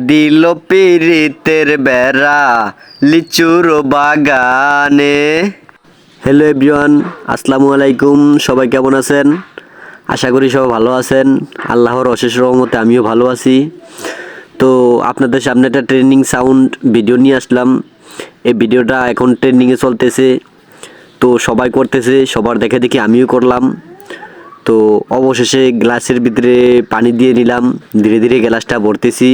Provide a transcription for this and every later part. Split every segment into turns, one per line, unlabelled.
দিল পিরিতের বেড়া লিচুর বাগানে। হ্যালো এভরিওয়ান, আসসালামু আলাইকুম। সবাই কেমন আছেন? আশা করি সবাই ভালো আছেন। আল্লাহর অশেষ রহমতে আমিও ভালো আছি। তো আপনাদের সামনে একটা ট্রেন্ডিং সাউন্ড ভিডিও নিয়ে আসলাম। এই ভিডিওটা এখন ট্রেন্ডিংয়ে চলতেছে, তো সবাই করতেছে, সবার দেখে দেখি আমিও করলাম। তো অবশেষে গ্লাসের ভিতরে পানি দিয়ে নিলাম, ধীরে ধীরে গ্লাসটা ভরতেছি।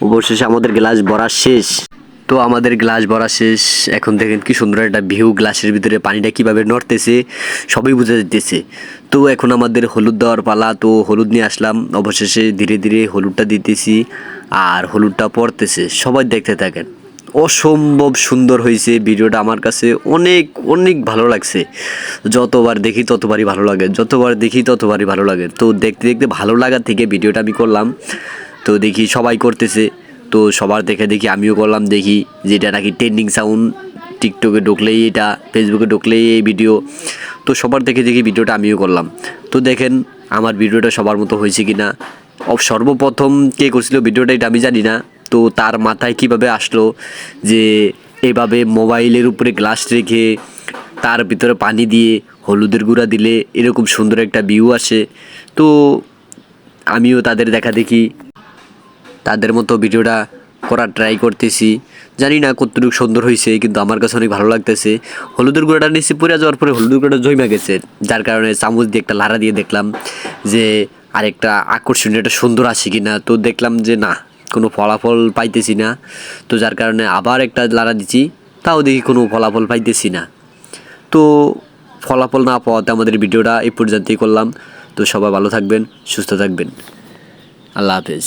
অবশেষে আমাদের গ্লাস ভরা শেষ। তো আমাদের গ্লাস ভরা শেষ। এখন দেখেন কি সুন্দর একটা ভিউ, গ্লাসের ভিতরে পানিটা কিভাবে নড়তেছে সবই বোঝা যাইতেছে। তো এখন আমাদের হলুদ দেওয়ার পালা, তো হলুদ নিয়ে আসলাম। অবশেষে ধীরে ধীরে হলুদটা দিতেছি আর হলুদটা পড়তেছে, সবাই দেখতে থাকেন। অসম্ভব সুন্দর হয়েছে ভিডিওটা, আমার কাছে অনেক অনেক ভালো লাগছে। যতবার দেখি ততবারই ভালো লাগে, যতবার দেখি ততবারই ভালো লাগে। তো দেখতে দেখতে ভালো লাগার থেকে ভিডিওটা আমি করলাম। তো দেখি সবাই করতেছে, তো সবার দেখে দেখি আমিও করলাম। দেখি যেটা নাকি ট্রেন্ডিং সাউন্ড, টিকটকে ঢুকলেই এটা, ফেসবুকে ঢুকলেই এই ভিডিও। তো সবার দেখে দেখি ভিডিওটা আমিও করলাম। তো দেখেন আমার ভিডিওটা সবার মতো হয়েছে কি না। সর্বপ্রথম কে করছিল ভিডিওটা এটা আমি জানি না। তো তার মাথায় কিভাবে আসলো যে এভাবে মোবাইলের উপরে গ্লাস রেখে তার ভিতরে পানি দিয়ে হলুদের গুঁড়া দিলে এরকম সুন্দর একটা ভিউ আসে। তো আমিও তাদের দেখা দেখি তাদের মতো ভিডিওটা করার ট্রাই করতেছি। জানি না কতটুকু সুন্দর হয়েছে, কিন্তু আমার কাছে অনেক ভালো লাগতেছে। হলুদের গুঁড়াটা নিচে পড়ে যাওয়ার পরে হলুদের গুঁড়াটা জমে গেছে, যার কারণে চামচ দিয়ে একটা লাড়া দিয়ে দেখলাম যে আরেকটা আকর্ষণীয় একটা সুন্দর আসে কি না। তো দেখলাম যে না, কোনো ফলাফল পাইতেছি না। তো যার কারণে আবার একটা লাড়া দিচ্ছি, তাও দেখি কোনো ফলাফল পাইতেছি না। তো ফলাফল না পাওয়াতে আমাদের ভিডিওটা এই পর্যন্তই করলাম। তো সবাই ভালো থাকবেন, সুস্থ থাকবেন। আল্লাহ হাফেজ।